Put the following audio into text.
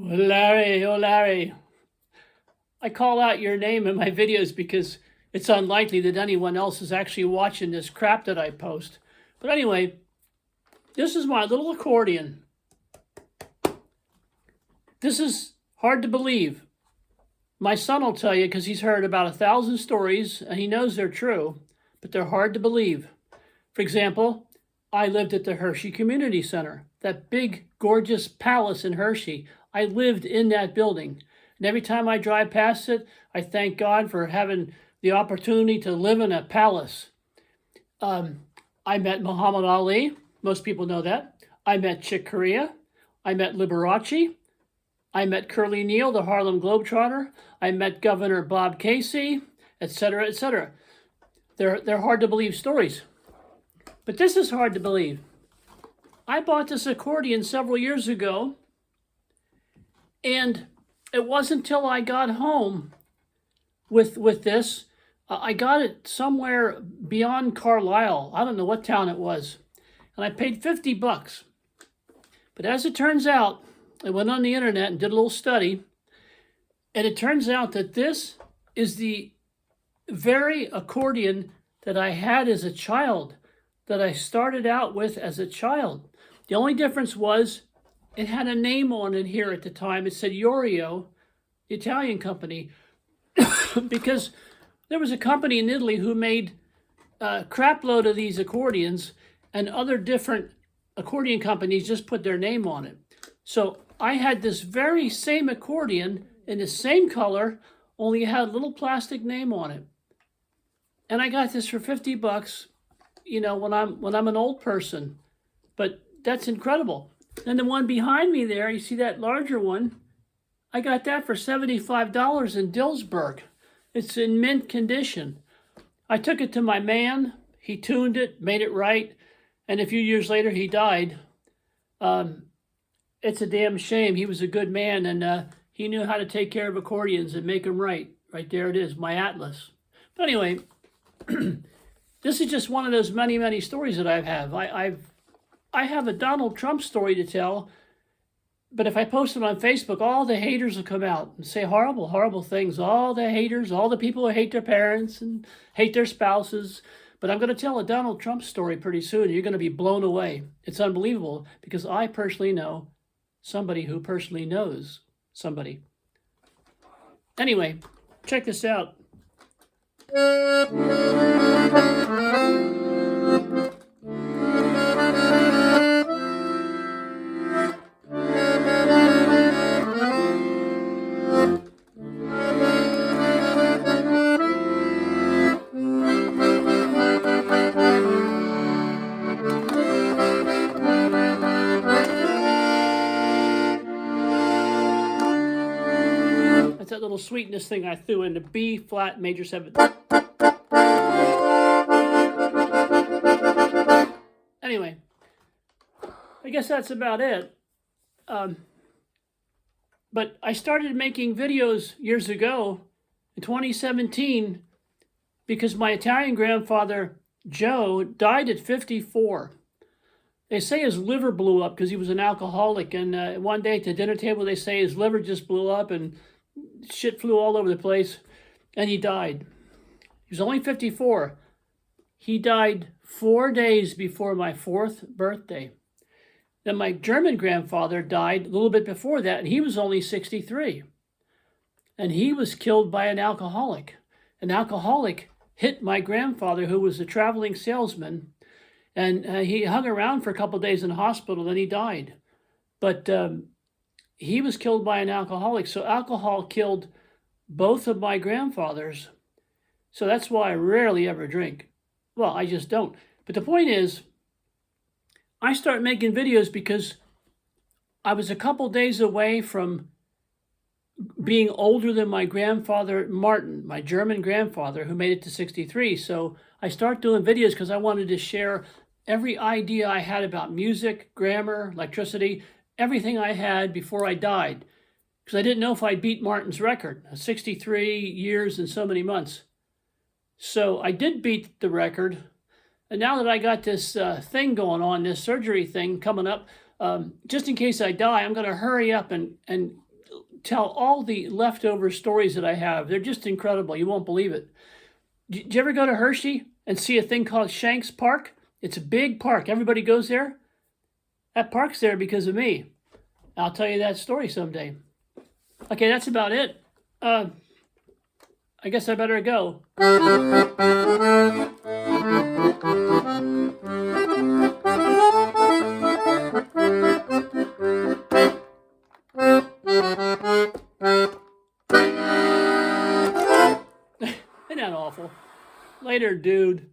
Larry, oh Larry, I call out your name in my videos because it's unlikely that anyone else is actually watching this crap that I post. But anyway, this is my little accordion. This is hard to believe. My son will tell you because he's heard about 1,000 stories and he knows they're true, but they're hard to believe. For example, I lived at the Hershey Community Center, that big, gorgeous palace in Hershey. I lived in that building. And every time I drive past it, I thank God for having the opportunity to live in a palace. I met Muhammad Ali. Most people know that. I met Chick Corea. I met Liberace. I met Curly Neal, the Harlem Globetrotter. I met Governor Bob Casey, etc., etc. They're hard to believe stories. But this is hard to believe. I bought this accordion several years ago, and it wasn't until I got home with this. I got it somewhere beyond Carlisle. I don't know what town it was. And I paid $50. But as it turns out, I went on the internet and did a little study, and it turns out that this is the very accordion that I had as a child, that I started out with as a child. The only difference was it had a name on it here at the time. It said Yorio, the Italian company, because there was a company in Italy who made a crap load of these accordions, and other different accordion companies just put their name on it. So I had this very same accordion in the same color, only it had a little plastic name on it. And I got this for $50, you know, when I'm an old person. But that's incredible. And the one behind me there, you see that larger one, I got that for $75 in Dillsburg. It's in mint condition. I took it to my man. He tuned it, made it right, and a few years later he died. It's a damn shame. He was a good man, and he knew how to take care of accordions and make them right. Right there it is, my Atlas. But anyway, this is just one of those many, many stories that I have. I have a Donald Trump story to tell, but if I post it on Facebook, all the haters will come out and say horrible, horrible things. All the haters, all the people who hate their parents and hate their spouses. But I'm going to tell a Donald Trump story pretty soon. You're going to be blown away. It's unbelievable because I personally know somebody who personally knows somebody. Anyway, check this out. That's that little sweetness thing I threw in the B flat major 7. Anyway, I guess that's about it. But I started making videos years ago in 2017 because my Italian grandfather, Joe, died at 54. They say his liver blew up because he was an alcoholic. And one day at the dinner table, they say his liver just blew up and shit flew all over the place. And he died. He was only 54. He died 4 days before my 4th birthday. Then my German grandfather died a little bit before that, and he was only 63. And he was killed by an alcoholic. An alcoholic hit my grandfather, who was a traveling salesman, and he hung around for a couple of days in the hospital, then he died. But he was killed by an alcoholic, so alcohol killed both of my grandfathers. So that's why I rarely ever drink. Well, I just don't. But the point is, I started making videos because I was a couple days away from being older than my grandfather, Martin, my German grandfather, who made it to 63. So I started doing videos because I wanted to share every idea I had about music, grammar, electricity, everything I had before I died. Because I didn't know if I'd beat Martin's record, 63 years and so many months. So I did beat the record. And now that I got this thing going on, this surgery thing coming up, just in case I die, I'm going to hurry up and tell all the leftover stories that I have. They're just incredible. You won't believe it. Did you ever go to Hershey and see a thing called Shanks Park? It's a big park. Everybody goes there. That park's there because of me. I'll tell you that story someday. Okay, that's about it. I guess I better go. Isn't that awful? Later, dude.